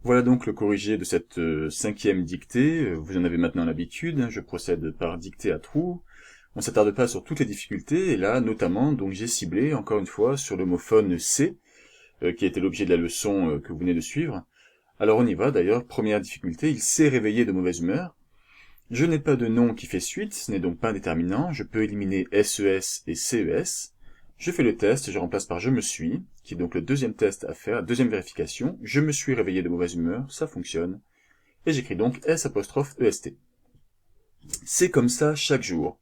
Voilà donc le corrigé de cette cinquième dictée. Vous en avez maintenant l'habitude, hein, je procède par dictée à trous. On s'attarde pas sur toutes les difficultés, et là, notamment, donc j'ai ciblé, encore une fois, sur l'homophone C, qui était l'objet de la leçon que vous venez de suivre. Alors on y va, d'ailleurs, première difficulté, il s'est réveillé de mauvaise humeur. Je n'ai pas de nom qui fait suite, ce n'est donc pas un déterminant, je peux éliminer SES et CES. Je fais le test, je remplace par je me suis, qui est donc le deuxième test à faire, deuxième vérification. Je me suis réveillé de mauvaise humeur, ça fonctionne. Et j'écris donc S''EST. C'est comme ça chaque jour.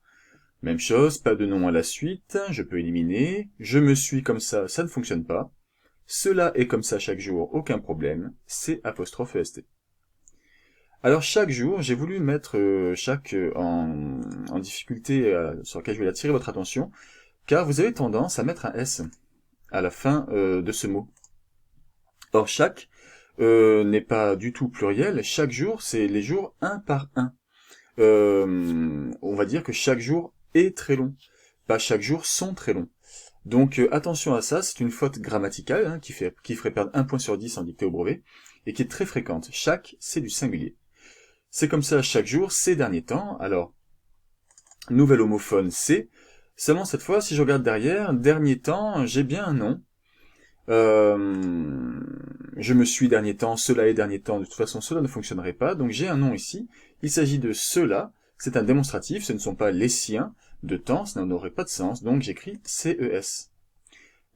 Même chose, pas de nom à la suite, je peux éliminer. Je me suis comme ça ne fonctionne pas. Cela est comme ça chaque jour, aucun problème. C''EST. Alors chaque jour, j'ai voulu mettre chaque en difficulté sur laquelle je vais attirer votre attention, car vous avez tendance à mettre un S à la fin de ce mot. Or chaque n'est pas du tout pluriel, chaque jour c'est les jours un par un. On va dire que chaque jour est très long, pas chaque jour sont très longs. Donc attention à ça, c'est une faute grammaticale hein, qui ferait perdre 1 point sur 10 en dictée au brevet, et qui est très fréquente. Chaque, c'est du singulier. C'est comme ça chaque jour, ces derniers temps. Alors, nouvel homophone C. Seulement cette fois, si je regarde derrière, dernier temps, j'ai bien un nom. Je me suis dernier temps, cela est dernier temps, de toute façon cela ne fonctionnerait pas, donc j'ai un nom ici. Il s'agit de cela, c'est un démonstratif, ce ne sont pas les siens de temps, ça n'aurait pas de sens, donc j'écris CES.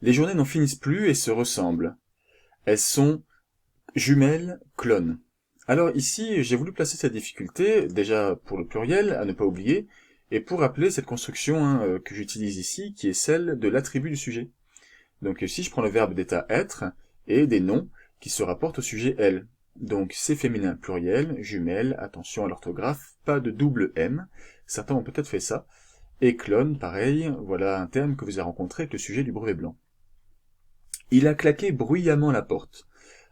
Les journées n'en finissent plus et se ressemblent. Elles sont jumelles, clones. Alors ici, j'ai voulu placer cette difficulté, déjà pour le pluriel, à ne pas oublier, et pour rappeler cette construction hein, que j'utilise ici, qui est celle de l'attribut du sujet. Donc ici, je prends le verbe d'état être, et des noms qui se rapportent au sujet elle. Donc c'est féminin pluriel, jumelle, attention à l'orthographe, pas de double M, certains ont peut-être fait ça, et clone, pareil, voilà un terme que vous avez rencontré avec le sujet du brevet blanc. Il a claqué bruyamment la porte.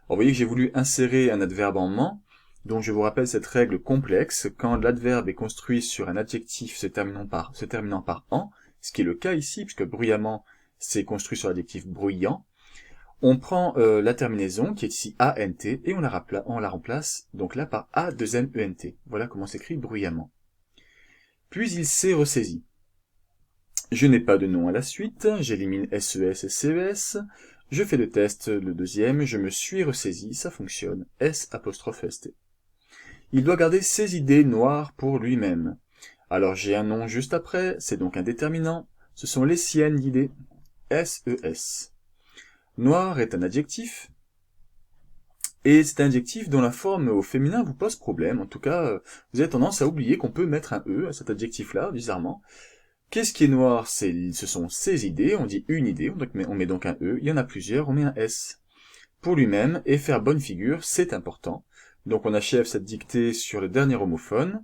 Alors, vous voyez que j'ai voulu insérer un adverbe en ment, donc je vous rappelle cette règle complexe, quand l'adverbe est construit sur un adjectif se terminant par en, ce qui est le cas ici, puisque bruyamment c'est construit sur l'adjectif bruyant, on prend la terminaison, qui est ici ANT, et on la remplace donc là par A2NENT. Voilà comment s'écrit bruyamment. Puis il s'est ressaisi. Je n'ai pas de nom à la suite, j'élimine SES et CES, je fais le test, le deuxième, je me suis ressaisi, ça fonctionne, S''EST. Il doit garder ses idées noires pour lui-même. Alors j'ai un nom juste après, c'est donc un déterminant, ce sont les siennes d'idées, SES. Noir est un adjectif, et c'est un adjectif dont la forme au féminin vous pose problème, en tout cas, vous avez tendance à oublier qu'on peut mettre un E à cet adjectif-là, bizarrement. Qu'est-ce qui est noir? Ce sont ses idées, on dit une idée, on met donc un E, il y en a plusieurs, on met un S. Pour lui-même, et faire bonne figure, c'est important. Donc on achève cette dictée sur le dernier homophone.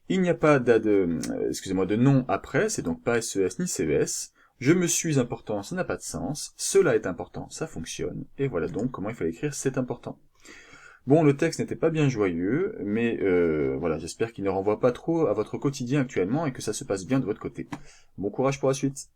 Il n'y a pas de nom après, c'est donc pas SES ni CES. Je me suis important, ça n'a pas de sens. Cela est important, ça fonctionne. Et voilà donc comment il fallait écrire c'est important. Bon, le texte n'était pas bien joyeux, mais voilà, j'espère qu'il ne renvoie pas trop à votre quotidien actuellement et que ça se passe bien de votre côté. Bon courage pour la suite.